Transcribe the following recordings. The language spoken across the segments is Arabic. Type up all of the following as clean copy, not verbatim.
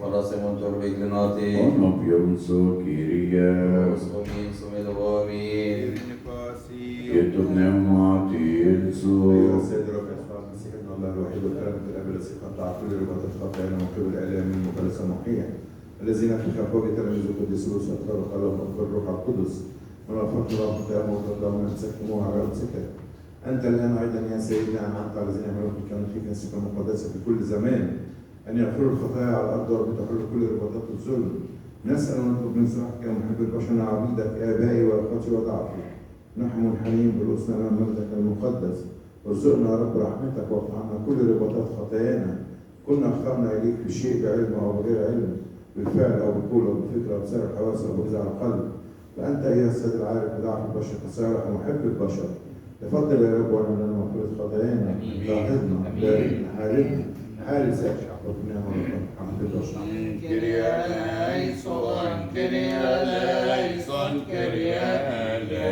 خلاص من تربك لناطي ونبيون سوكيريا وصومين سميد وامين يتوب نعماتي يلسو أيها السيد رب يسوع المسيح ابن الله الوحيد والكلام الأب الذي قطع كل رباط الخطايا وكل الآلام المخلصة محيا الذين في خفاء تلاميذ القديس يوسف أطلق لهم بالروح القدس ونفرت لهم خطاياهم وتردهم من سكتموها على سكت أنت الآن أيضا يا سيدنا أنعمت على الذين يعملون كانوا في كنيستك المقدسة في كل زمان أن يغفروا الخطايا على الأرض وبتحل كل رباطات الظلم نسأل ونطلب من سماحك يا محب البشر عبيدك آبائي وأخوتي وضعفي نحن منحنين برؤوسنا أمام مجدك المقدس وارزقنا يا رب رحمتك واقطع عنا كل رباطات خطايانا كنا أخطأنا إليك بشيء بعلم أو بغير علم بالفعل أو بالقول أو بالفكر أو بسائر الحواس أو بجزع القلب فأنت أيها السيد العارف بضعف البشر كصالح ومحب البشر تفضل يا رب وانا لنا مغفرة خطايانا لاحظنا باركنا حاربنا حارس يا شعب ربنا ورحمة البشر كرياليسون كرياليسون كرياليسون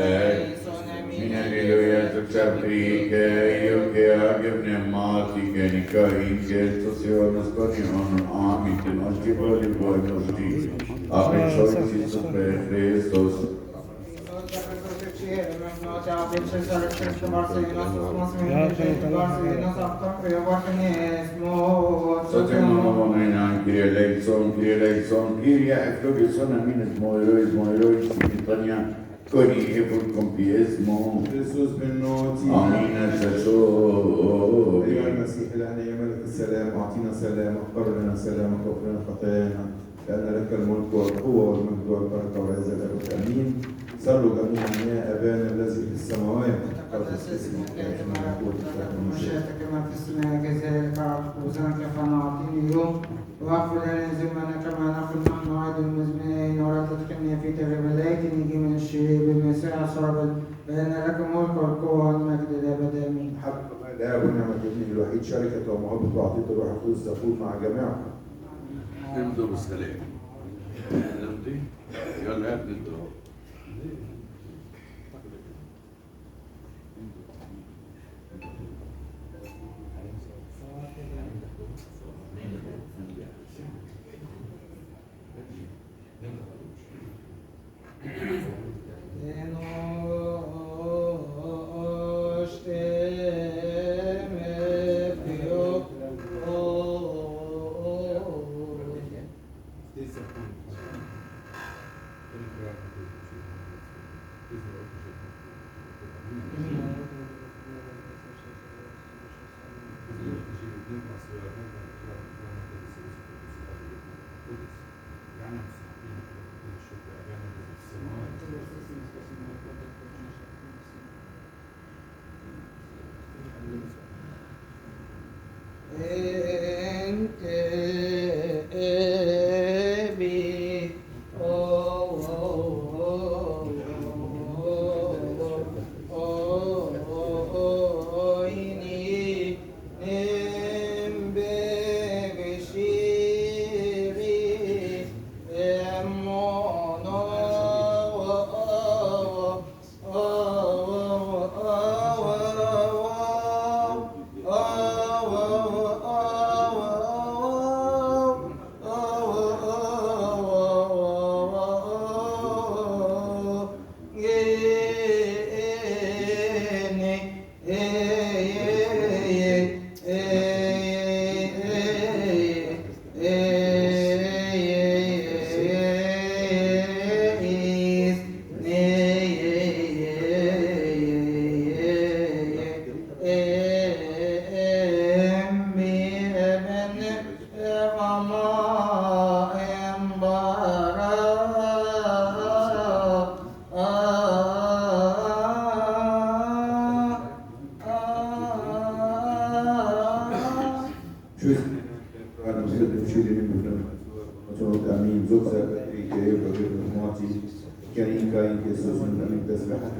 من الليلويا تكسبريك يوكي أجبن ماتي كنكاين كيستوسيو نسكونيون آمين تنوشتي بولي بوينوشتي آمين شويتي سوبر خريستوس Kyrie eleison, Kyrie eflogison, amines moerois, Titania, Coni ebul compiesmo, يسوع بالنوتي Amin الزسو. أيها المسيح الآن يا ملك السلام أعطينا سلام اغفر لنا سلامك واغفر لنا خطايانا لأن لك الملك والقوة والمجد والبركة والعزة لك آمين صلوا جميعا يا أبانا الذي في السماوات تقدس اسمك يأتي ملكوتك مشيئتك كما في السماء كذلك على خبزنا كفانا أعطيني اليوم واغفر لنا ذنوبنا كما نغفر نحن أيضا المذنبين ولا تدخلنا في تجربة لكن نجي من الشرير بالمسيح صلبا لأن لك الملك والقوة والمجد للأبد آمين. حق الآب ونعمة ابنه الوحيد شركة ومحبة وعطية الروح القدس تفوت مع جميعكم. نمضوا بالسلام. نمضي يلا يا ابني انتوا.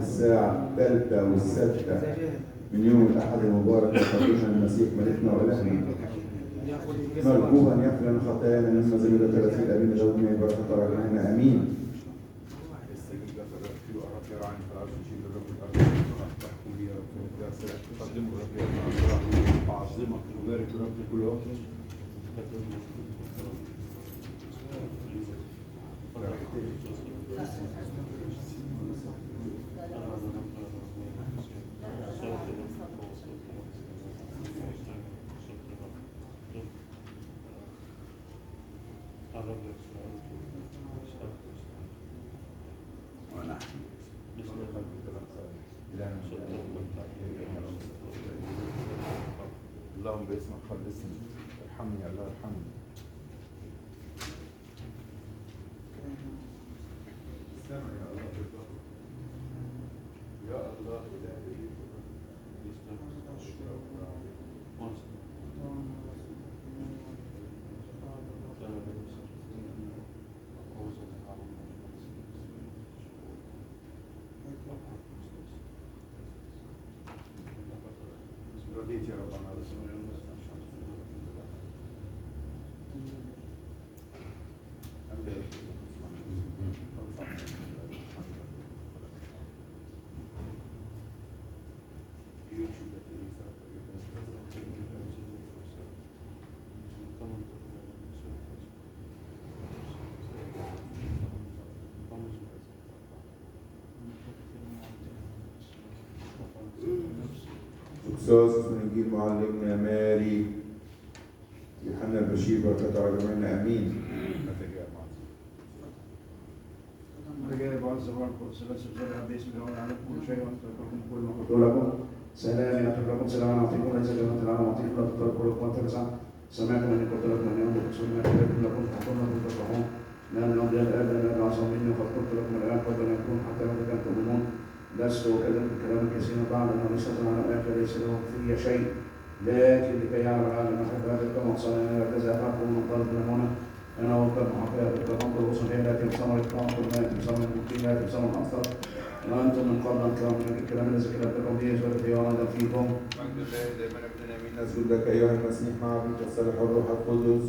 الساعة الثالثة والسادسة من يوم الأحد المبارك وقدمنا المسيح ملكنا وإلهنا مرجوها أن يغفر لنا خطايانا مما زمن 30 أمين داودنا بركة رحمنا آمين. ونحن اللهم باسمك خلصني ارحمني يا الله ارحمني. استمع يا الله يا الله إلهي رضيت يا رب عن رسول أستاذ من إنجيل معلمنا ماري يوحنا البشير بركاته على جميعنا آمين. سلام يعطيكم سلام أعطيكم ليس كما تلعن أعطيكم لا تتركوا لكم وترسع سمعتم أن قلت لكم أن يوم تقصون كتابكم لكم فقلنا لكم تفرحون لا من أمر الآب لأن أعظم مني قد قلت لكم الآن قبل أن يكون حتى متى كنتم تؤمنون لست أكلم بكلام كثير بعد أنه ليس على الآب ليس له في شيء لكن لكي يعلم العالم أحب هذا كما صنعنا كذا أفعكم من طالب المنى أنا وكم حقائق التنظر وصحيح لا تمسمر الكرامة ما تمسمر المقيم لا تمسمر الأفضل وأنتم من قبل أن كلام الكلام الذي كتبتكم به يسوع في وانا فيكم. مجد الله دائما ابننا من نسجد لك أيها المسيح مع أبيك الصالح الروح القدس.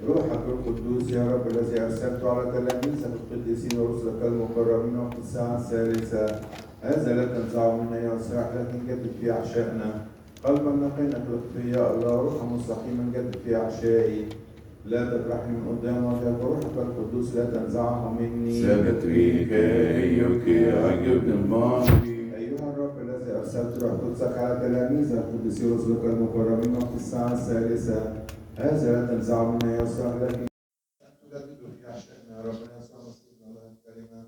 روحك القدوس يا رب الذي أرسلته على تلاميذك القديسين ورسلك المقربين وقت الساعة الثالثة هذا لا تنزع منا يا صالح لكن جدد في أعشائنا قلبا نقينا في يا الله روحا مستقيما جدد في أعشائي لا تبرحني من قدام وجهك وروحك القدوس لا تنزعه مني. ثبت بك أيك عجبنا الماضي. أيها الرب الذي أرسلت روح قدسك على تلاميذك القديسين ورسلك المقربين وقت الساعة الثالثة هذا لا تنزع منا يا صالح لكن تجدد في أعشائنا يا ربنا يسوع مسيحنا الله الكلمة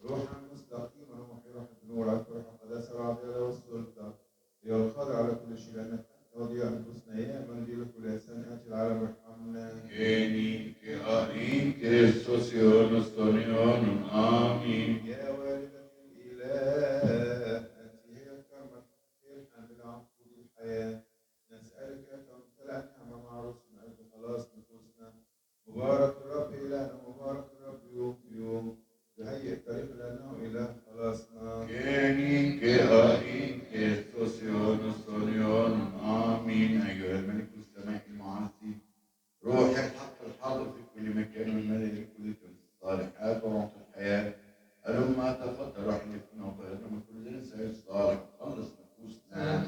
روحا مستقيما ومحيرا بنور الروح القداسة والعدالة والسلطة يا القادر على كل شيء لأنك أنت وضيع أنفسنا يا من دي لكل إنسان آتي العالم وارحمنا. Eni che arin che sosionos tonionum. Amin. يا والدة الإله أنت هي الكرمة الحامل عن طول الحياة نسألك تمتلأ نعمة مع رسلنا أجل خلاص نفوسنا. مبارك الرب إلهنا مبارك الرب يوم في يوم يهيئ طريق لأنه إله خلاصنا. Eni che arin che sosionos tonionum. Amin. أيها الملك السماء المعزي روح الحق الحاضر في كل مكان والملئ لكل الصالحات ومعطي الحياة هلما تفضل واحلفنا وطهرنا من كل انسان صالح وخلص نفوسنا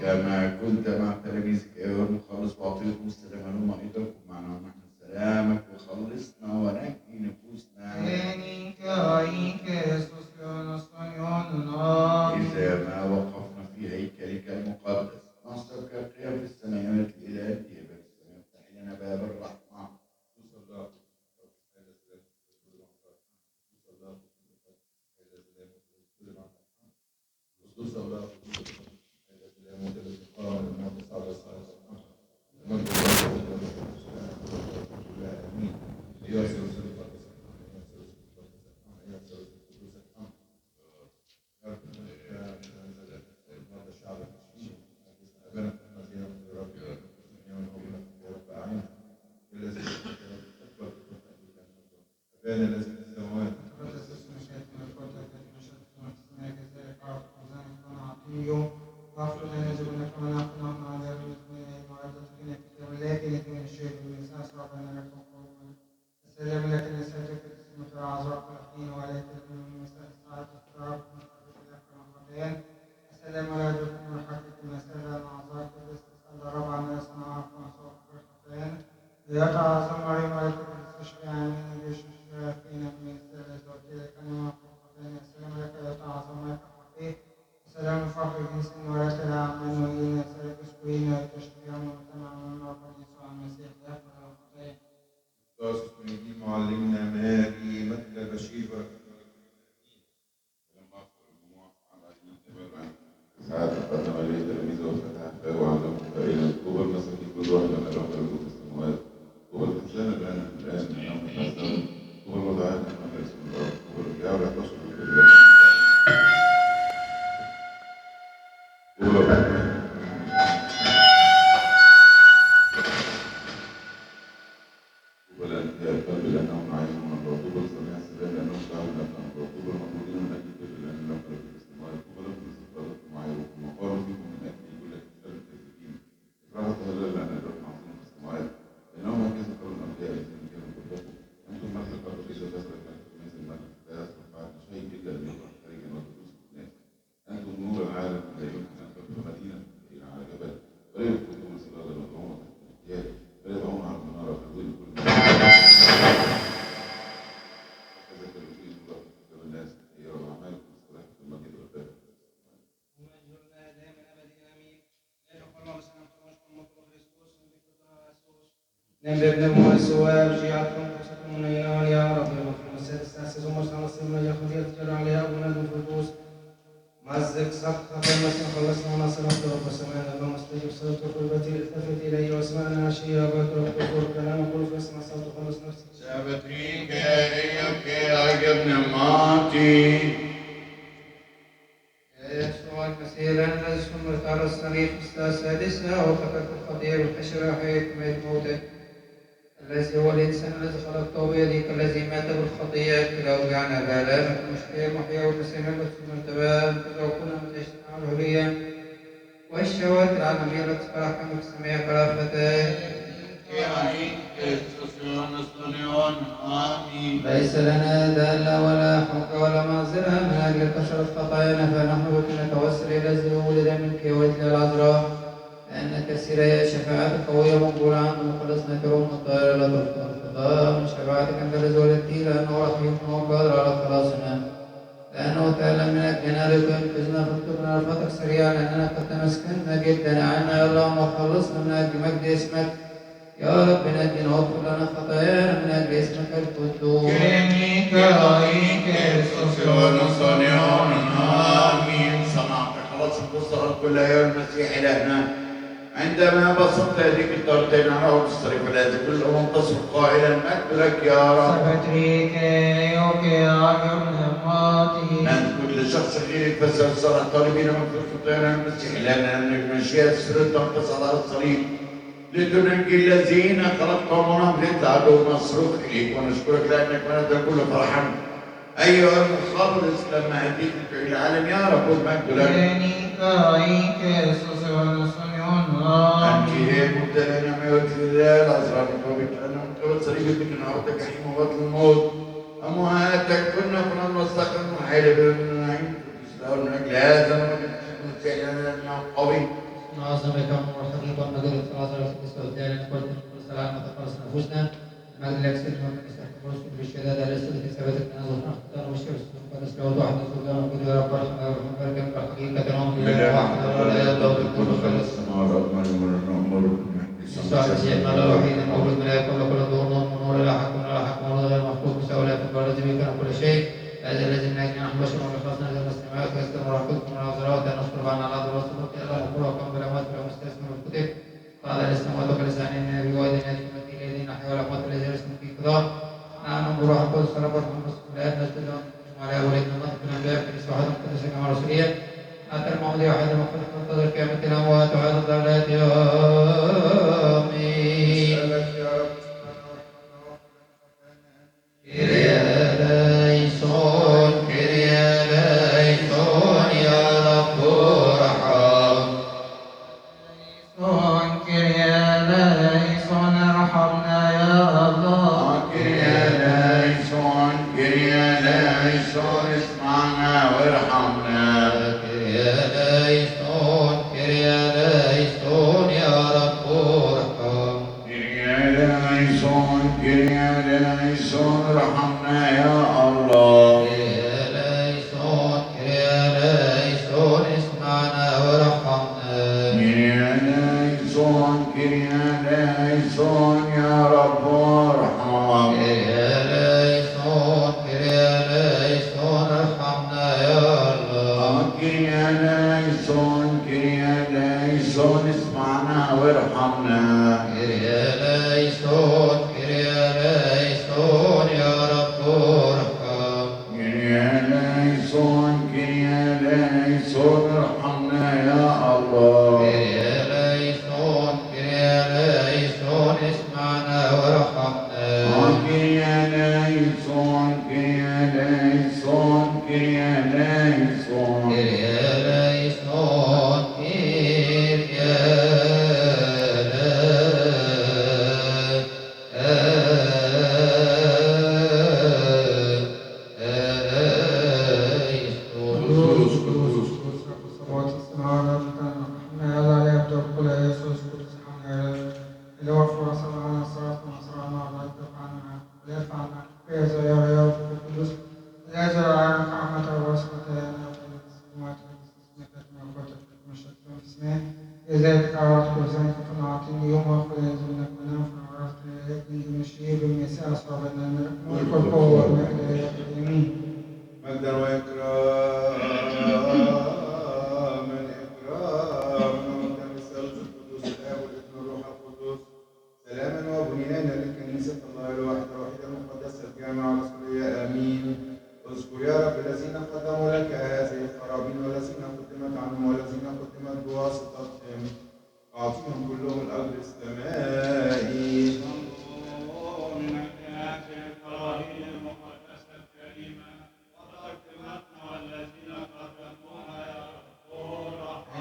كما كنت مع تلاميذك ايها المخلص واعطيكم السلام هلما ايضا كن معنا ونحن سلامك وخلصنا ونجي نفوسنا. إذا ما وقفنا في هيكلك المقدس نصرك القيام في السماوات الإلهية باب السماء افتح لنا باب الرحمة. الواحد أن الرب يكون في السماوات وبالكتاب الآن أنه متعزم وبالوضعات أنه اسم الرب وبالرجاع لا تشكر بالله ولا انتهاء القلب لأنهم عايزون من الرطوبة سميع السلام لأنهم شعبوا لأنهم الرطوبة المطلوبين من أجل كل لأن لم تلقوا في السماوات وغلقوا استقراركم معايركم وقالوا فيكم من أجل كل كتاب الكاذبين إكراه تهلل لأن الرب عظيم في السماوات إنهم هكذا قالوا الأنبياء الذين كانوا قبلكم أنتم ملك الأرض إذا كسرت ملك الناس الملك لا يصرف بعد شيء إلا أن يطرح خارجا وتدوس الناس أنتم نور العالم لا يمكن أن تدخل مدينة على جبل ولا يدخلون سراجا ويدعون تحت الاحتياج ولا يدعون على المنارة فيقول كل نبدأ السؤال شيعتكم قصتم من أين يا رب يغفر السادس تأسس ومرسل نصير من يخذ يتجرى عليها أبونا الفردوس مزق سقطة المسيح خلصنا ونصر رب السماء اللهم استجب صوت قربتي التفت إلي واسمعنا عشية أباك رب كلام وقل فاسمع صوت خلص نفسي سابتريك إياك عجبنا ماتي يسوع كثيرا لازم مرتار الصليب السادسة وفكك الخطير والحشرة حيث ميت موته الذي هو الإنسان الذي خلقته بيديك الذي مات بالخطية كلا وجعنا بآلامك المشفية محيا وتسامح ثم انتباه تذوقنا وتجتمع الحرية والشهوات العالمية التي فرحنا بسميع كرافتين ليس لنا دالة ولا حق ولا معذرة من أجل كثرة خطايانا فنحن بك نتوسل إلى الذي ولد منك وإلى العذراء لأن كثيرة شفاعتك قوية مقبولة عنه وخلصنا كروم الطائرة لا تفقد الفضاء من شفاعتك أنت الذي ولدتي لأنه رحيم وقادر على خلاصنا لأنه تعلم من أجلنا لتنقذنا فاكتبنا رفعتك سريعا لأننا قد تمسكنا جدا عنا يا اللهم وخلصنا من أجل مجد اسمك يا رب نجنا واغفر لنا خطايانا من أجل اسمك القدوس آمين سمعت خلاص انتصرت كل أيام المسيح إلهنا عندما بسطت يديك الطرتين على أرض الصليب الذي كل الأمم تصرخ قائلا مجد لك يا رب سبتريك يوكي عجبنا ماتي نذكر لشخص غيرك فسأل طالبين مغفرة خطايانا المسيح إلهنا من المشيئة سر تنقص على الصليب لتنجي الذين خلقتهم ونملك العدو نصرخ إليك ونشكرك لأنك منت كل فرحا أيها المخلص لما هديت في العالم يا رب المجد لك أنت هي مبتلى نعمة الله العذراء بك لأنه انقبض صليبك من عرضك جحيم وبطل الموت أمواتك كنا نستقر محيل بالنعيم تسلم من أجل هذا ونسأل لنا قوي عظمك ومرحبك ومجدك العذراء في الاستوداع لنقول كل سلام وتخلص نفوسنا المجد لك سيدنا ومن الرسل بالشهادة على السيد في ثباتك نازل نختار والشمس المقدس له واحد سلطان وكل يا رب ارحم وارحم بركة حقيقة نوم بالله واحد ولا يضل كل خلص يسوع المسيح المولى الوحيد المولود من الآب قبل كل ظهور ونور لا حق ولا حق ولا غير مخلوق مساوي لا تقبل الذي به كان كل شيء هذا الذي من أجل نحن بشر ونخلصنا إلى السماوات ويستر مراقبكم من العذراء أن نصبر عن الأرض والصدق إلى الأخرى وكم بالأموات بلا مستثمر الكتب قال السماوات وكلسان النبي وأيضا يأتي من الذين أحيا والأموات الذين يرسلون في قضاء نحن بروح القدس فرب الحمد لا نسجد على ولدنا الله في الأنبياء في واحد مقدس كما رسولية أتى المعودية واحد المقدس منتظر قيامة الأموات وهذا الضلالات آمين اسمعنا وارحمنا اللي هو فرص معنا صراط ونصرنا الله يتبعنا ولا يفعلنا كيف يا رب القدس لا يزرع رحمة ورسمة لنا في السماوات والسماوات وقوتك ومشتتنا في اسمه لذلك أردت كل سنة فنعطيني يوم وقل ينزلنا منام فنعرفت يجب نشير بالمسيح أصحابنا الملك والقوة والمجد إلى اليمين مجدا وإكراما ومجدا الثالث القدوس الآب والابن والروح القدس سلاما وبنيانا للكنيسة الله الواحد الوحيد المقدس الجامع الرسولية آمين. اذكر يا رب الذين قدموا لك هذه القرابين والذين قدمت عنهم والذين قدمت بواسطتهم أعطيهم كلهم الأجر السمائي.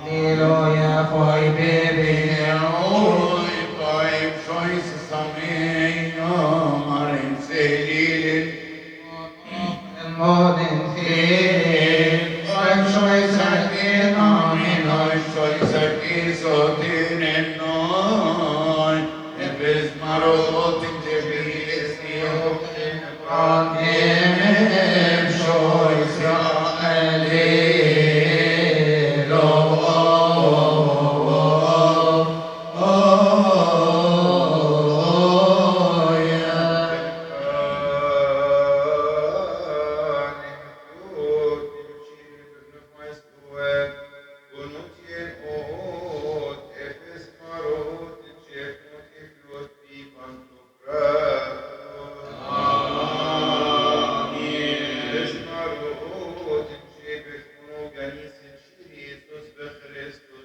Hallelujah, for I baby. Modern faith, I'm choice again, amen. Jesus Christus,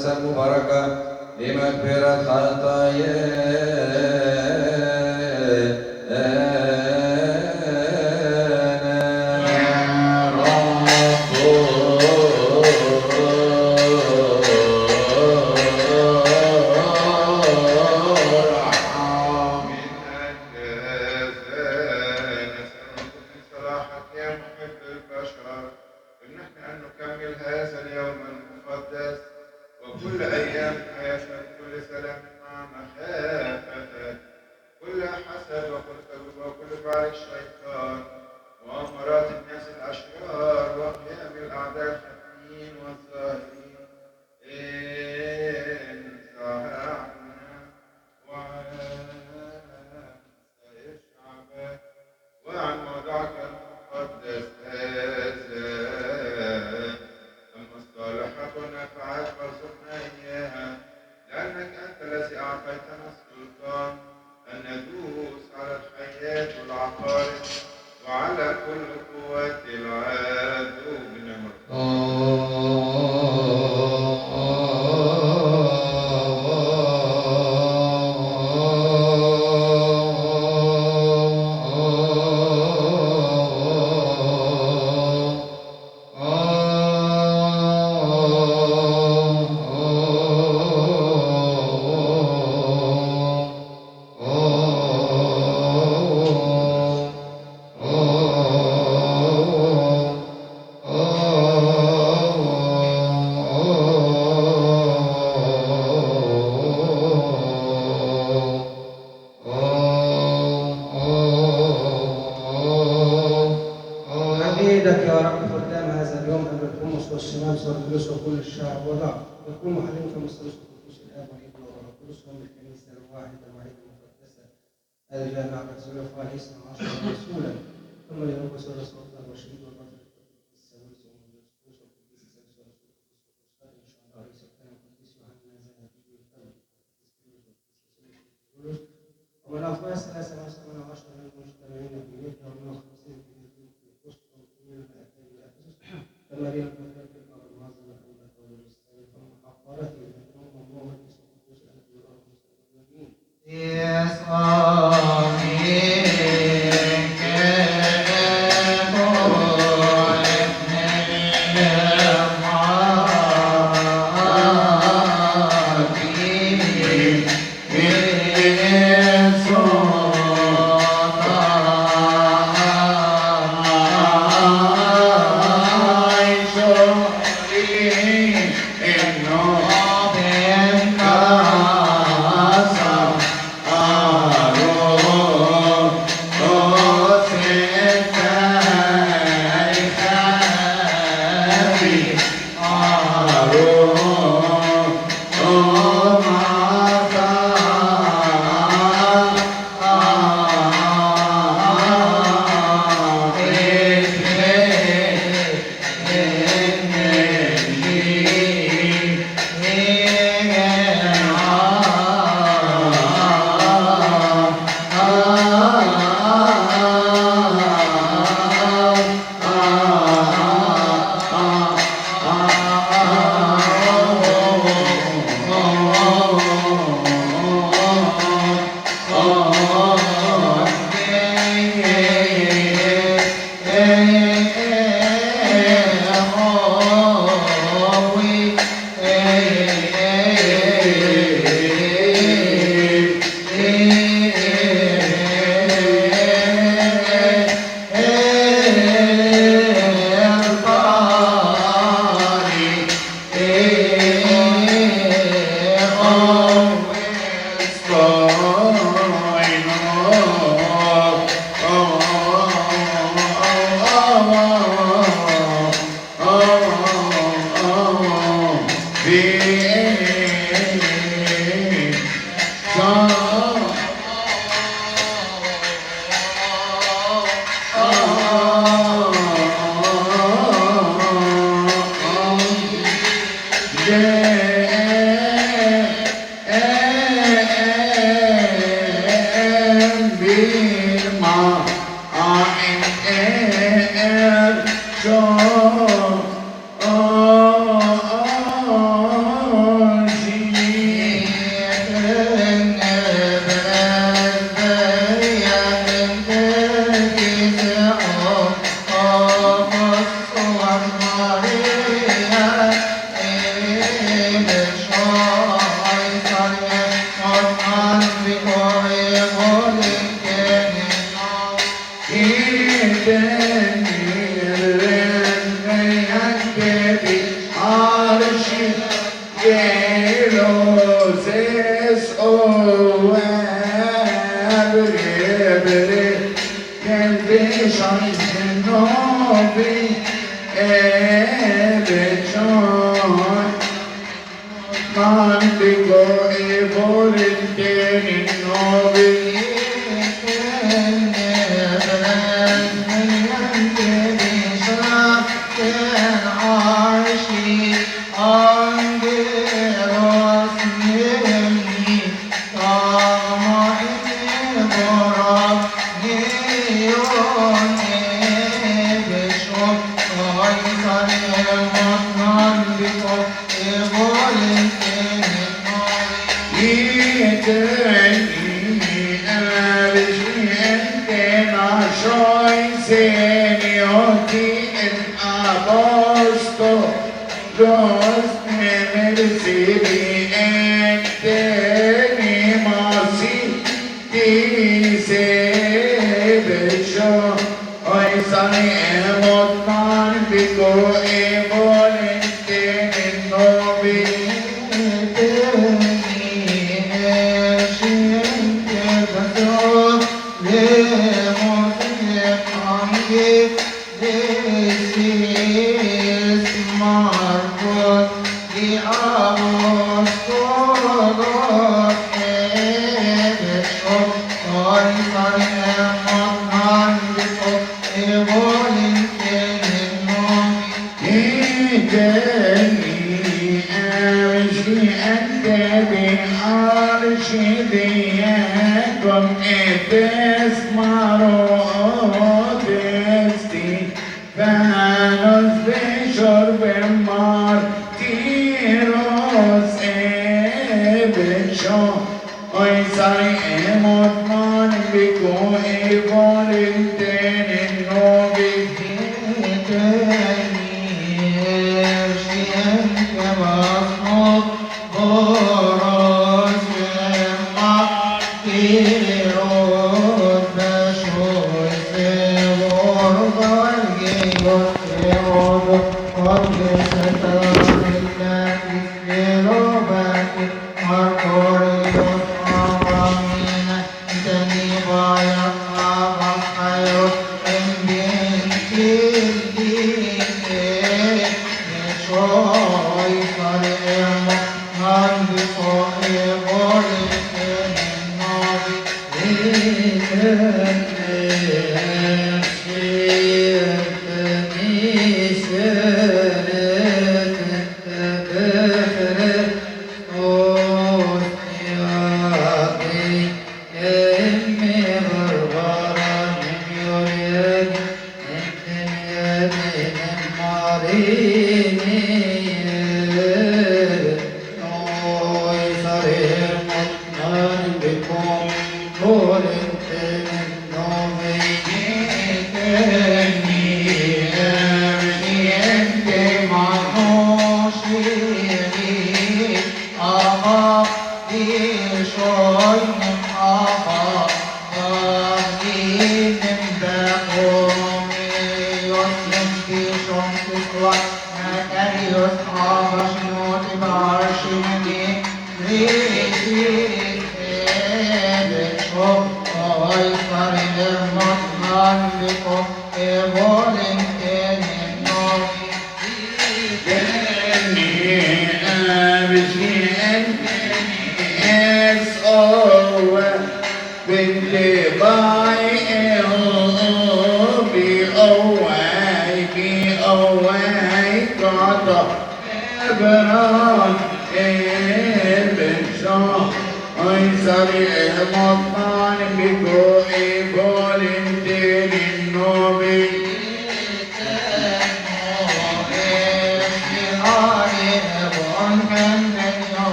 المقدسة المباركة لمغفرة وكل أيام حياتنا بكل سلام مع مخافتك كل حسد وكل كذب وكل فعل الشيطان وأمارات الناس الأشرار وقيام الأعداء الخفيين والظاهرين انزعنا وعن سائر شعبك وعن موضعك المقدس هذا صالحتنا فعاد فارزقنا إياها لأنك أنت الذي أعطيتنا السلطان أن ندوس على الحياة والعقارب وعلى كل قوات العدو بنعمة نبيدك يا رب قدام هذا اليوم أن الحمص والسنام والجلوس وكل الشعب وضع يكون محلين في مصدر القدوس الآب والابن والروح القدس هم الكنيسة الواحدة الوحيدة المقدسة الجامعة الرسول فارس 12 رسولا ثم لنقص الرسول الله والشهيد والبطل الثالوث والقدوس والقديس الثالث والرسول القدس والقدس إن شاء الله رئيس الكهنة القديس يوحنا الذهبي والثالث ومن أفواه 13 من المجتمعين في بيتنا ومن 50 في فمريم كانت تقرأ المعظمة الأولى والمستوى ثم حقرت الأمم ومن اسم القدوس الذي يراه المستقيمين. Oh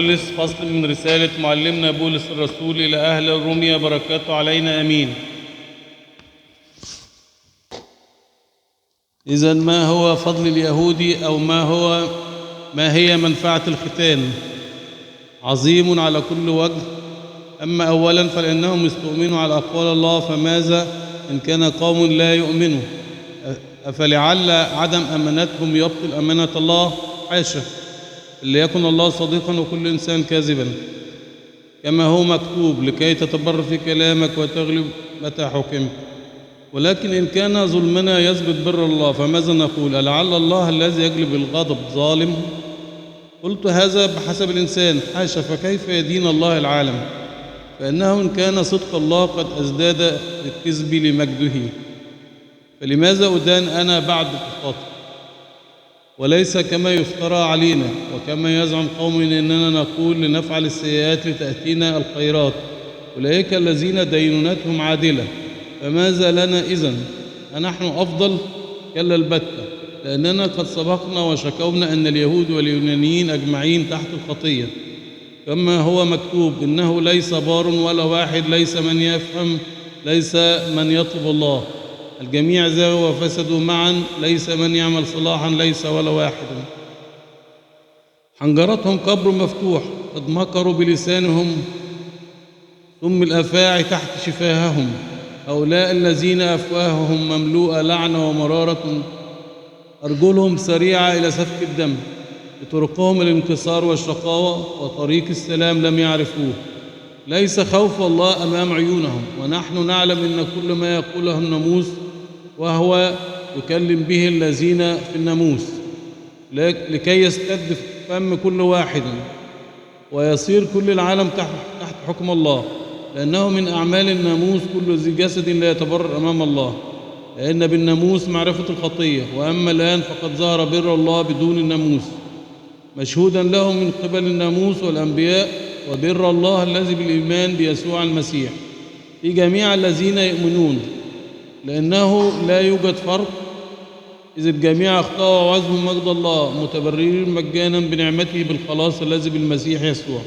بولس فصل من رسالة معلمنا بولس الرسول إلى أهل روميا بركاته علينا آمين. إذن ما هو فضل اليهودي أو ما هي منفعة الختان؟ عظيم على كل وجه. أما أولا فلأنهم يستؤمنوا على أقوال الله، فماذا إن كان قوم لا يؤمنوا؟ أفلعل عدم أمانتهم يبطل أمانة الله؟ حاشا، ليكن الله صديقا وكل إنسان كاذبا، كما هو مكتوب: لكي تتبر في كلامك وتغلب متى حكمت. ولكن إن كان ظلمنا يثبت بر الله، فماذا نقول؟ ألعل الله الذي يجلب الغضب ظالم؟ قلت هذا بحسب الإنسان. حاشا، فكيف يدين الله العالم؟ فإنه إن كان صدق الله قد أزداد الكذب لمجده، فلماذا أدان أنا بعد الخطأ؟ وليس كما يفترى علينا وكما يزعم قوم إننا نقول لنفعل السيئات لتأتينا الخيرات، أولئك الذين دينونتهم عادلة. فماذا لنا إذن؟ أنحن أفضل؟ كلا البتة، لأننا قد سبقنا وشكونا أن اليهود واليونانيين أجمعين تحت الخطية، كما هو مكتوب: إنه ليس بار ولا واحد، ليس من يفهم، ليس من يطلب الله، الجميع زاغوا وفسدوا معا، ليس من يعمل صلاحا، ليس ولا واحد. حنجرتهم قبر مفتوح، قد مكروا بلسانهم، ثم الأفاعي تحت شفاههم. هؤلاء الذين أفواههم مملوءة لعنة ومرارة، أرجلهم سريعة إلى سفك الدم، بطرقهم الانكسار والشقاوة، وطريق السلام لم يعرفوه. ليس خوف الله أمام عيونهم، ونحن نعلم أن كل ما يقوله الناموس وهو يكلم به الذين في الناموس، لكي يستد فم كل واحد ويصير كل العالم تحت حكم الله، لأنه من أعمال الناموس كل ذي جسد لا يتبرر أمام الله، لأن بالناموس معرفة الخطية، وأما الآن فقد ظهر بر الله بدون الناموس، مشهودا له من قبل الناموس والأنبياء، وبر الله الذي بالإيمان بيسوع المسيح في جميع الذين يؤمنون، لأنه لا يوجد فرق، إذ الجميع أخطأوا وعزهم مجد الله، متبررين مجانا بنعمته بالخلاص الذي بالمسيح يسوع،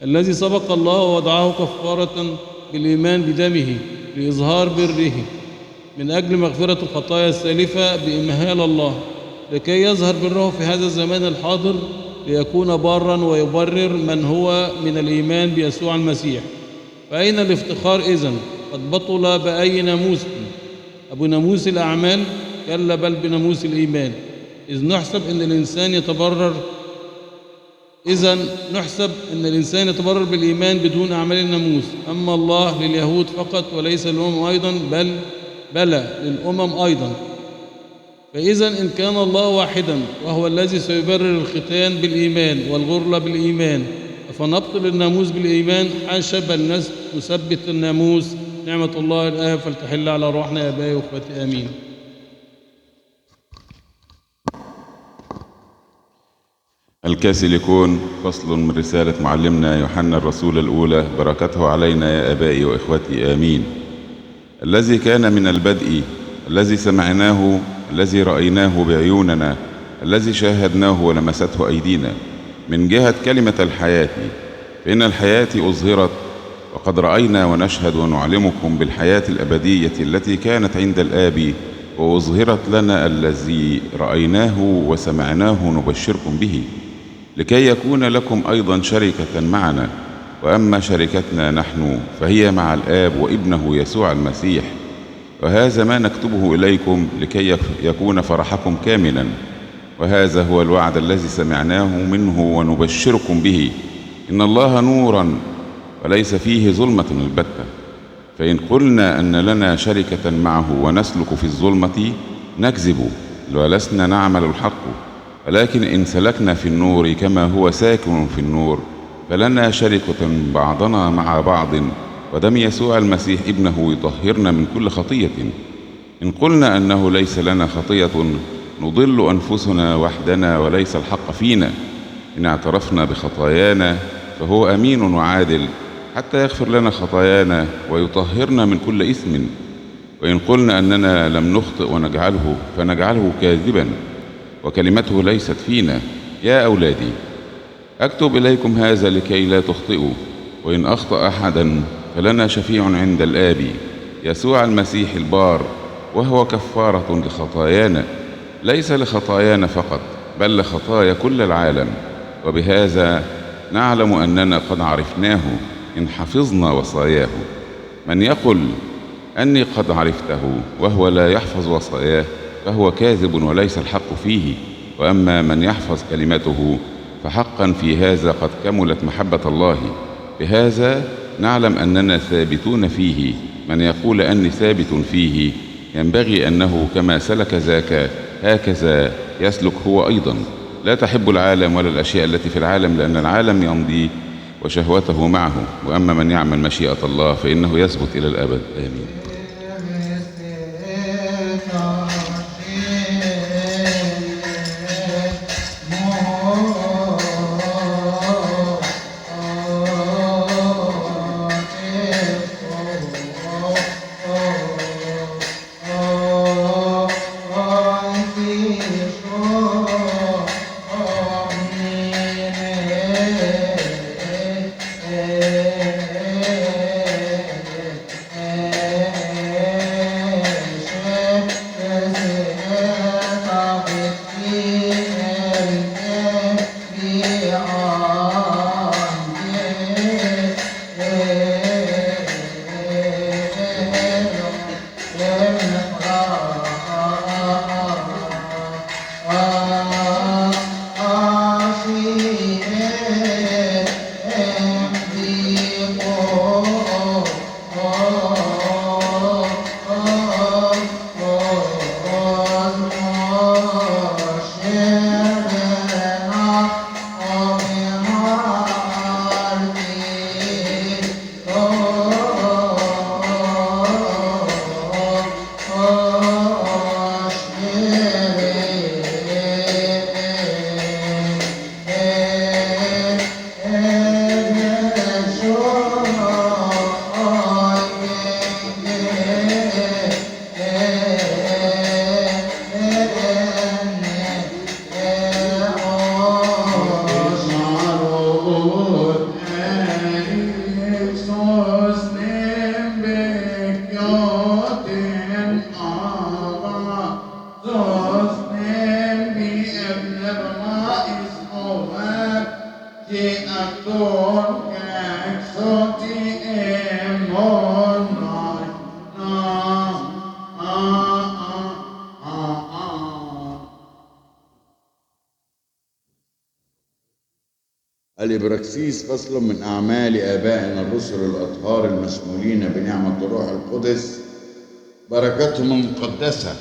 الذي سبق الله ووضعه كفارة بالإيمان بدمه لإظهار بره من أجل مغفرة الخطايا السالفة بإمهال الله، لكي يظهر بره في هذا الزمان الحاضر، ليكون بارا ويبرر من هو من الإيمان بيسوع المسيح. فأين الافتخار إذن؟ قد بطل بأي ناموس؟ أبو ناموس الأعمال؟ كلا، بل بناموس الإيمان. إذ نحسب أن الإنسان يتبرر بالإيمان بدون أعمال الناموس. أما الله لليهود فقط وليس للأمم أيضا، بلى للأمم أيضا. فإذا إن كان الله واحدا وهو الذي سيبرر الختان بالإيمان والغرلة بالإيمان، فنبطل الناموس بالإيمان؟ حاشا، بل نثبت الناموس. نعمة الله الآب فلتحل على روحنا يا أبائي وأخواتي آمين. الكاثوليكون فصل من رسالة معلمنا يوحنا الرسول الأولى بركته علينا يا أبائي وإخوتي آمين. الذي كان من البدء، الذي سمعناه، الذي رأيناه بعيوننا، الذي شاهدناه ولمسته أيدينا، من جهة كلمة الحياة، فإن الحياة أظهرت، وقد رأينا ونشهد ونعلمكم بالحياة الأبدية التي كانت عند الآب، وأظهرت لنا الذي رأيناه وسمعناه نبشركم به، لكي يكون لكم أيضا شركة معنا. وأما شركتنا نحن فهي مع الآب وابنه يسوع المسيح، وهذا ما نكتبه إليكم لكي يكون فرحكم كاملا. وهذا هو الوعد الذي سمعناه منه ونبشركم به، إن الله نورا وليس فيه ظلمة البتة. فإن قلنا أن لنا شركة معه ونسلك في الظلمة نكذب ولسنا نعمل الحق. ولكن إن سلكنا في النور كما هو ساكن في النور، فلنا شركة بعضنا مع بعض، ودم يسوع المسيح ابنه يطهرنا من كل خطية. إن قلنا أنه ليس لنا خطية نضل أنفسنا وحدنا وليس الحق فينا. إن اعترفنا بخطايانا فهو أمين وعادل حتى يغفر لنا خطايانا ويطهرنا من كل إثم. وإن قلنا أننا لم نخطئ فنجعله كاذبا وكلمته ليست فينا. يا أولادي، أكتب إليكم هذا لكي لا تخطئوا، وإن أخطأ أحدا فلنا شفيع عند الآب، يسوع المسيح البار، وهو كفارة لخطايانا، ليس لخطايانا فقط بل لخطايا كل العالم. وبهذا نعلم أننا قد عرفناه إن حفظنا وصاياه. من يقل أني قد عرفته وهو لا يحفظ وصاياه فهو كاذب وليس الحق فيه. وأما من يحفظ كلمته فحقا في هذا قد كملت محبة الله. بهذا نعلم أننا ثابتون فيه. من يقول أني ثابت فيه ينبغي أنه كما سلك ذاك هكذا يسلك هو أيضا. لا تحب العالم ولا الأشياء التي في العالم، لأن العالم يمضي وشهوته معه، وأما من يعمل مشيئة الله فإنه يثبت إلى الأبد. آمين. الإبراكسيس فصل من أعمال آبائنا الرسل الأطهار المشمولين بنعمة الروح القدس، بركتهم المقدسة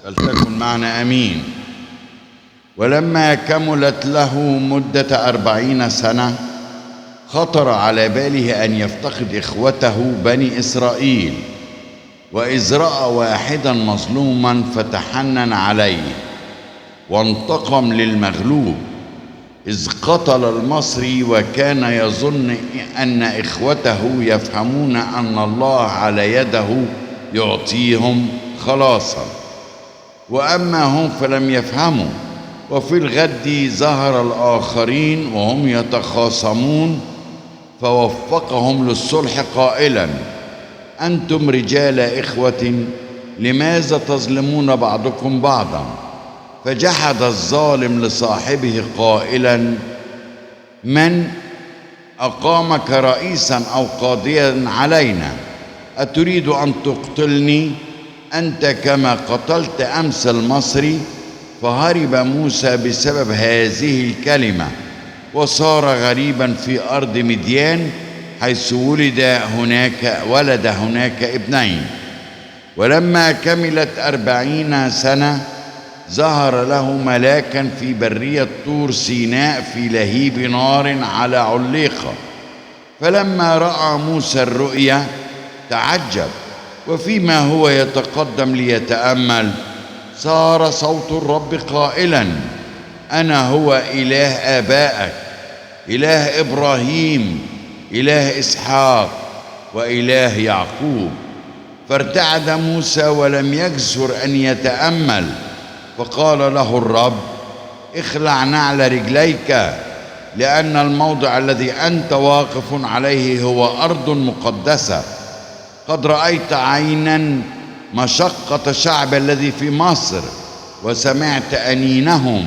فلتكن معنا آمين. ولما كملت له مدة 40 سنة خطر على باله أن يفتقد إخوته بني إسرائيل، وإذ رأى واحدا مظلوما فتحنن عليه وانتقم للمغلوب، إذ قتل المصري وكان يظن أن إخوته يفهمون أن الله على يده يعطيهم خلاصا، وأما هم فلم يفهموا. وفي الغد ظهر الآخرين وهم يتخاصمون فوفقهم للصلح قائلا: أنتم رجال إخوة لماذا تظلمون بعضكم بعضا؟ فجحد الظالم لصاحبه قائلا: من أقامك رئيسا أو قاضيا علينا؟ أتريد أن تقتلني أنت كما قتلت أمس المصري؟ فهرب موسى بسبب هذه الكلمة وصار غريبا في أرض مديان، حيث ولد هناك ابنين. ولما كملت 40 سنة ظهر له ملاكا في برية طور سيناء في لهيب نار على عليقة، فلما رأى موسى الرؤيا تعجب، وفيما هو يتقدم ليتأمل صار صوت الرب قائلا: أنا هو إله آبائك، إله إبراهيم، إله إسحاق، وإله يعقوب. فارتعد موسى ولم يجسر أن يتأمل، فقال له الرب: اخلع نعل رجليك، لأن الموضع الذي أنت واقف عليه هو أرض مقدسة. قد رأيت عينا مشقة الشعب الذي في مصر، وسمعت أنينهم،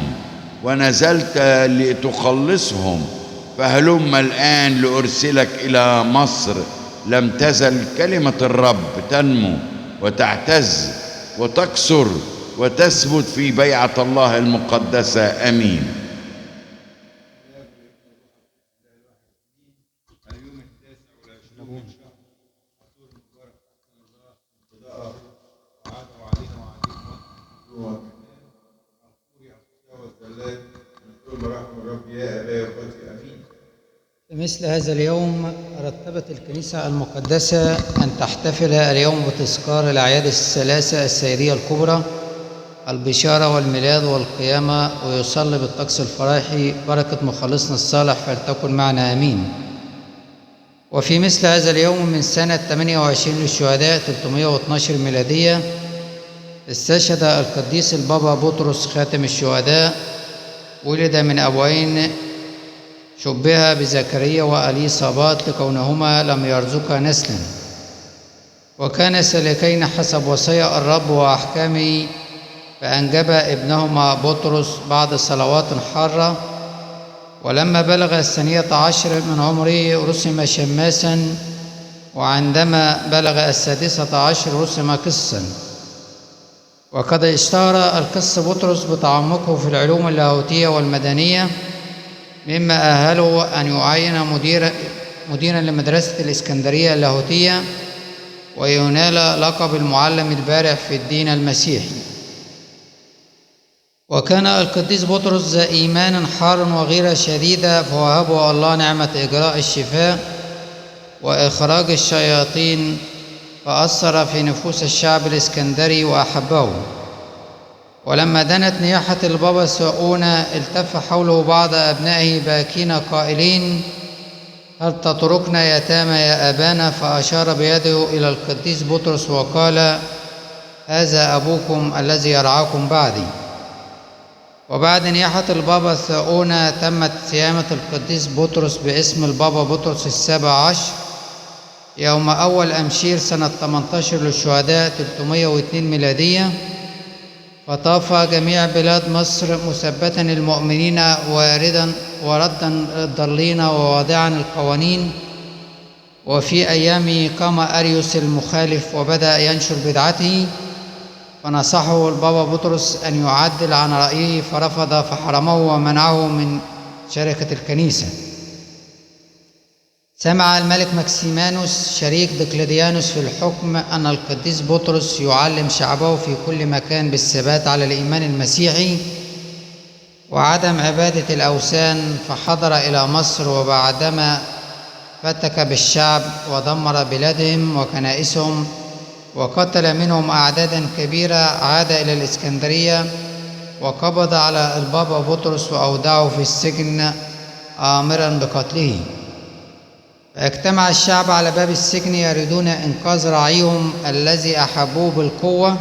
ونزلت لتخلصهم، فهلم الآن لأرسلك إلى مصر. لم تزل كلمة الرب تنمو وتعتز وتكثر وتثبت في بيعة الله المقدسة. آمين. في مثل هذا اليوم رتبت الكنيسة المقدسة أن تحتفل اليوم بتذكار الأعياد الثلاثة السيدية الكبرى، البشارة والميلاد والقيامة، ويصلي بالطقس الفرحي بركة مخلصنا الصالح فلتكن معنا آمين. وفي مثل هذا اليوم من سنة 28 للشهداء 312 ميلادية استشهد القديس البابا بطرس خاتم الشهداء. ولد من أبوين شبه بزكريا وأليصابات لكونهما لم يرزقا نسلا، وكان سالكين حسب وصايا الرب وأحكامه، فأنجب ابنهما بطرس بعد صلوات حارة. ولما بلغ 12 من عمره رسم شماسا، وعندما بلغ 16 رسم قسا. وقد اشتهر القس بطرس بتعمقه في العلوم اللاهوتية والمدنية، مما أهله أن يعين مديرا لمدرسة الإسكندرية اللاهوتية، وينال لقب المعلم البارع في الدين المسيحي. وكان القديس بطرس ذا إيمان حار وغيرة شديدة، فوهبه الله نعمة إجراء الشفاء وإخراج الشياطين، فأثر في نفوس الشعب الإسكندري وأحبه. ولما دنت نياحة البابا سؤونة التف حوله بعض أبنائه باكين قائلين: هل تتركنا يتامى يا أبانا؟ فأشار بيده إلى القديس بطرس وقال: هذا أبوكم الذي يرعاكم بعدي. وبعد نياحة البابا سؤونة تمت صيامة القديس بطرس باسم البابا بطرس السابع عشر يوم أول أمشير سنة 18 للشهداء 302 ميلادية. فطاف جميع بلاد مصر مثبتا المؤمنين وردا الضالين وواضعا القوانين. وفي أيامه قام أريوس المخالف وبدأ ينشر بدعته، فنصحه البابا بطرس أن يعدل عن رأيه، فرفض، فحرمه ومنعه من شركة الكنيسة. سمع الملك ماكسيمانوس شريك دقلديانوس في الحكم أن القديس بطرس يعلم شعبه في كل مكان بالثبات على الإيمان المسيحي وعدم عبادة الأوثان، فحضر إلى مصر. وبعدما فتك بالشعب ودمر بلادهم وكنائسهم وقتل منهم أعدادا كبيرة، عاد إلى الإسكندرية وقبض على البابا بطرس وأودعه في السجن آمرا بقتله. فاجتمع الشعب على باب السجن يريدون إنقاذ راعيهم الذي أحبوه بالقوة،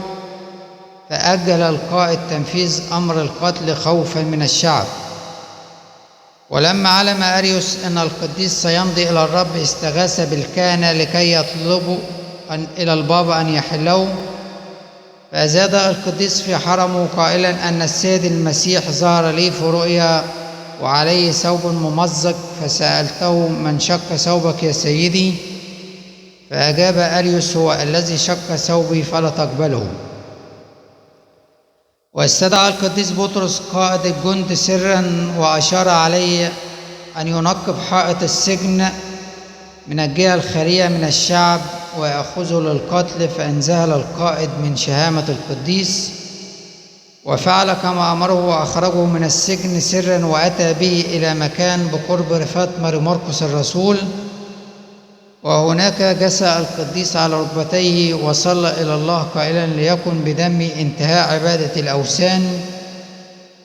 فأجل القائد تنفيذ أمر القتل خوفا من الشعب. ولما علم أريوس أن القديس سيمضي إلى الرب استغاث بالكهنة لكي يطلبوا إلى البابا أن يحله، فأزاد القديس في حرمه قائلا أن السيد المسيح ظهر لي في رؤيا وعليه ثوب ممزق، فسألته: من شق ثوبك يا سيدي؟ فأجاب أريوس: هو الذي شق ثوبي فلا تقبله. واستدعى القديس بطرس قائد الجند سرا وأشار عليه أن ينقب حائط السجن من الجهة الخالية من الشعب ويأخذه للقتل، فانذهل القائد من شهامة القديس وفعل كما أمره وأخرجه من السجن سرا وأتى به إلى مكان بقرب رفات ماري مرقس الرسول، وهناك جثى القديس على ركبتيه وصلى إلى الله قائلا: ليكن بدمي انتهاء عبادة الأوثان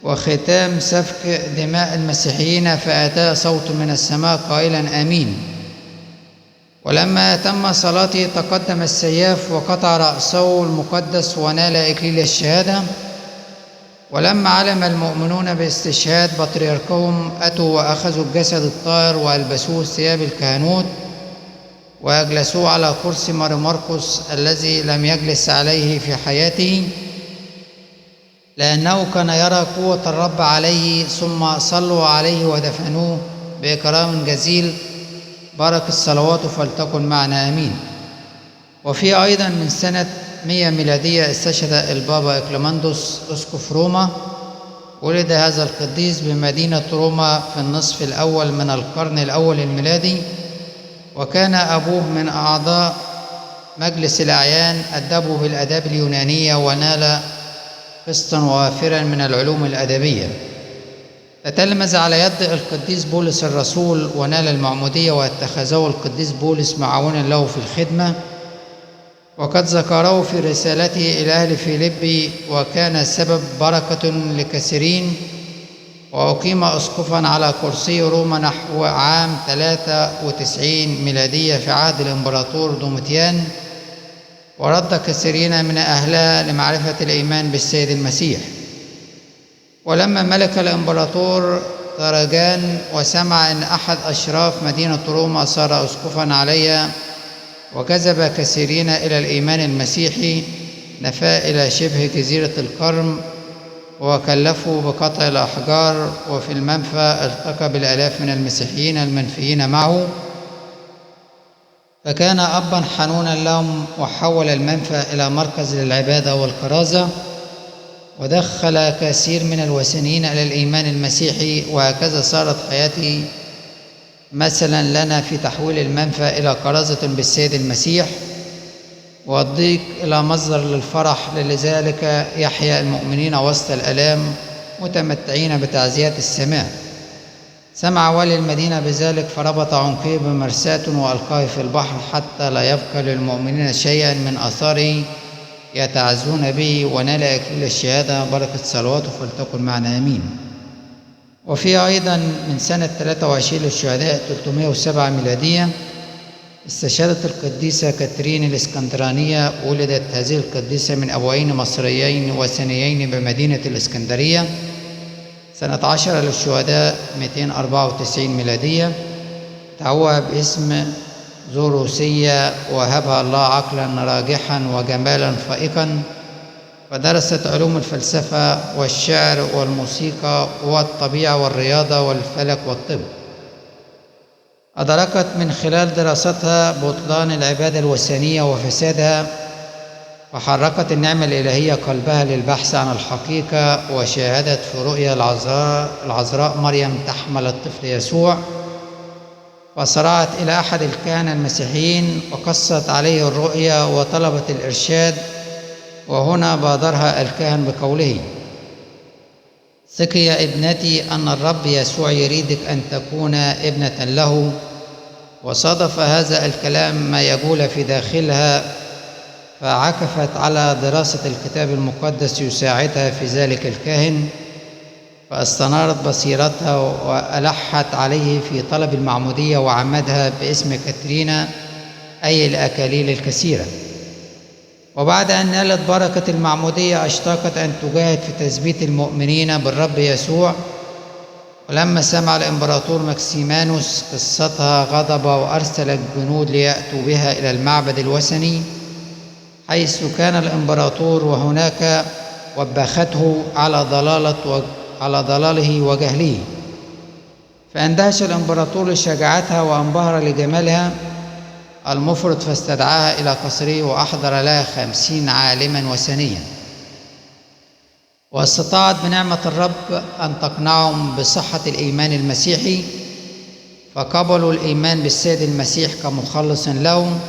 وختام سفك دماء المسيحيين. فأتى صوت من السماء قائلا: آمين. ولما تم صلاته تقدم السياف وقطع رأسه المقدس ونال إكليل الشهادة. ولما علم المؤمنون باستشهاد بطريركهم أتوا وأخذوا الجسد الطاهر وألبسوه ثياب الكهنوت وأجلسوه على كرسي ماري مرقس الذي لم يجلس عليه في حياته، لأنه كان يرى قوة الرب عليه. ثم صلوا عليه ودفنوه بإكرام جزيل. بارك الصلوات فلتكن معنا آمين. وفي أيضا من سنة 100 ميلادية استشهد البابا إكليماندوس أسقف روما. ولد هذا القديس بمدينة روما في النصف الأول من القرن الأول الميلادي، وكان أبوه من أعضاء مجلس الأعيان، أدبه بالآداب اليونانية ونال قسطا وافرا من العلوم الأدبية. تتلمذ على يد القديس بولس الرسول ونال المعمودية، واتخذه القديس بولس معاونا له في الخدمة، وقد ذكره في رسالته إلى أهل فيليبي، وكان سبب بركة لكثيرين. وأقيم أسقفا على كرسي روما نحو عام 93 ميلادية في عهد الإمبراطور دوميتيان، ورد كثيرين من أهلها لمعرفة الإيمان بالسيد المسيح. ولما ملك الإمبراطور تراجان وسمع أن أحد أشراف مدينة روما صار أسقفا عليها وجذب كثيرين إلى الإيمان المسيحي، نفى إلى شبه جزيرة القرم وكلفوا بقطع الأحجار، وفي المنفى التقى بالآلاف من المسيحيين المنفيين معه، فكان أبا حنونا لهم، وحول المنفى إلى مركز للعبادة والكرازة، ودخل كثير من الوثنيين إلى الإيمان المسيحي. وهكذا صارت حياته مثلا لنا في تحويل المنفى إلى كرازة بالسيد المسيح، والضيق إلى مصدر للفرح. لذلك يحيا المؤمنين وسط الآلام متمتعين بتعزيات السماء. سمع والي المدينة بذلك فربط عنقه بمرساة وألقاه في البحر، حتى لا يبقى للمؤمنين شيئا من أثاره يتعزون به، ونال إكليل الشهادة. بركة صلواته فلتكن معنا آمين. وفي أيضا من سنة 23 للشهداء 307 ميلادية استشهدت القديسة كاترين الإسكندرانية. ولدت هذه القديسة من أبوين مصريين وثنيين بمدينة الإسكندرية سنة 10 للشهداء 294 ميلادية. تعوها باسم زوروسية، وهبها الله عقلا راجحا وجمالا فائقا، فدرست علوم الفلسفة والشعر والموسيقى والطبيعة والرياضة والفلك والطب. أدركت من خلال دراستها بطلان العبادة الوثنية وفسادها، وحركت النعمة الإلهية قلبها للبحث عن الحقيقة، وشاهدت في رؤيا العذراء مريم تحمل الطفل يسوع، فسرعت إلى أحد الكهنة المسيحيين وقصت عليه الرؤيا وطلبت الإرشاد. وهنا بادرها الكاهن بقوله: ثقي يا ابنتي أن الرب يسوع يريدك أن تكون ابنة له. وصادف هذا الكلام ما يجول في داخلها، فعكفت على دراسة الكتاب المقدس يساعدها في ذلك الكاهن، فاستنارت بصيرتها وألحت عليه في طلب المعمودية، وعمدها باسم كاترينا أي الأكاليل الكثيرة. وبعد أن نالت بركة المعمودية اشتاقت أن تجاهد في تثبيت المؤمنين بالرب يسوع. ولما سمع الإمبراطور ماكسيمانوس قصتها غضب، وأرسل الجنود ليأتوا بها إلى المعبد الوثني حيث كان الإمبراطور، وهناك وبخته على ضلاله وجهله. فاندهش الإمبراطور لشجاعتها وانبهر لجمالها المفرط، فاستدعاها إلى قصره وأحضر لها 50 عالما وثنيا، واستطاعت بنعمة الرب أن تقنعهم بصحة الإيمان المسيحي، فقبلوا الإيمان بالسيد المسيح كمخلص لهم.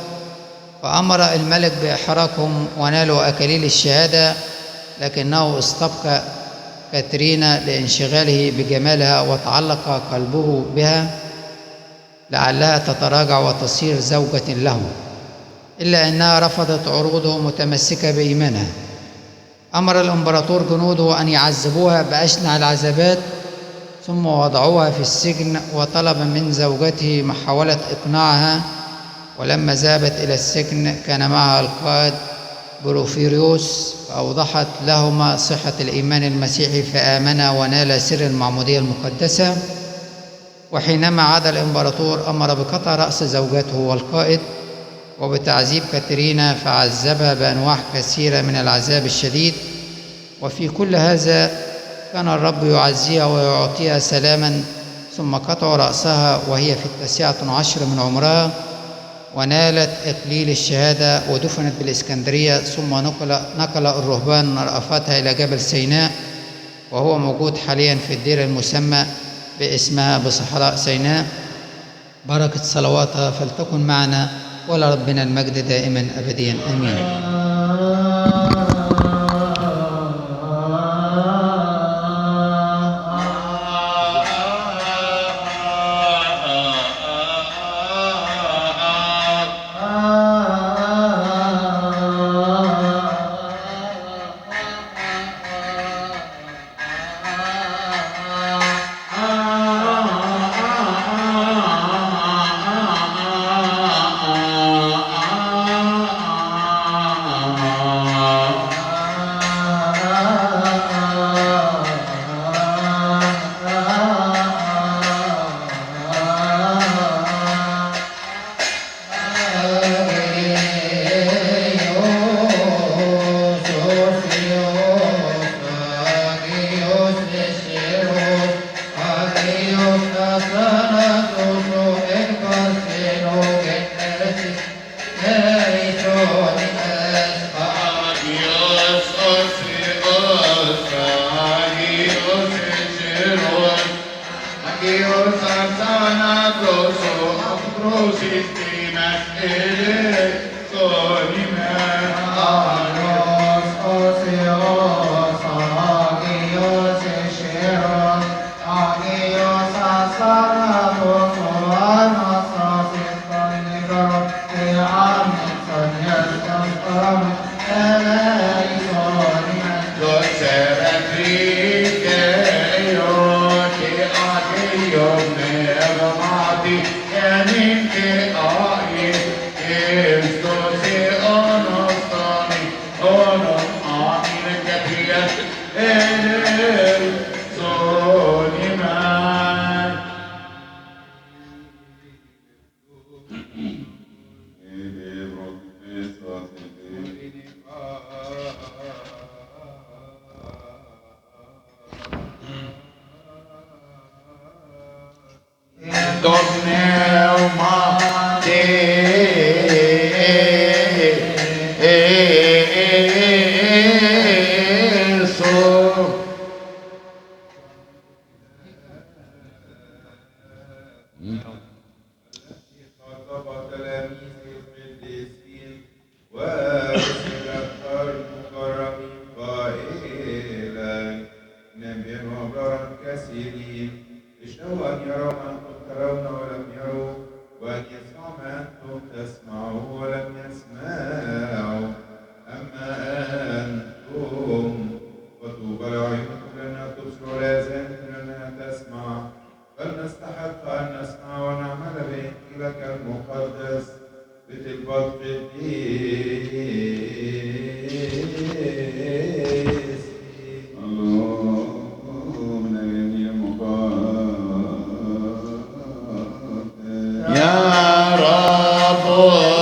فأمر الملك بإحراقهم ونالوا أكاليل الشهادة، لكنه استبقى كاترينا لانشغاله بجمالها، وتعلق قلبه بها لعلها تتراجع وتصير زوجة له، إلا أنها رفضت عروضه متمسكة بإيمانها. أمر الإمبراطور جنوده أن يعذبوها بأشنع العذابات، ثم وضعوها في السجن، وطلب من زوجته محاولة إقناعها. ولما ذهبت إلى السجن كان معها القائد بروفيروس، فأوضحت لهما صحة الإيمان المسيحي فآمنا ونال سر المعمودية المقدسة. وحينما عاد الإمبراطور أمر بقطع رأس زوجته والقائد وبتعذيب كاترينا، فعذبها بأنواع كثيرة من العذاب الشديد. وفي كل هذا كان الرب يعزيها ويعطيها سلاما، ثم قطع رأسها وهي في 19 من عمرها، ونالت إقليل الشهادة ودفنت بالإسكندرية. ثم نقل الرهبان رأفتها إلى جبل سيناء، وهو موجود حاليا في الدير المسمى باسمها بصحراء سيناء. بركة صلواتها فلتكن معنا، ولربنا المجد دائما أبديا آمين. يا رب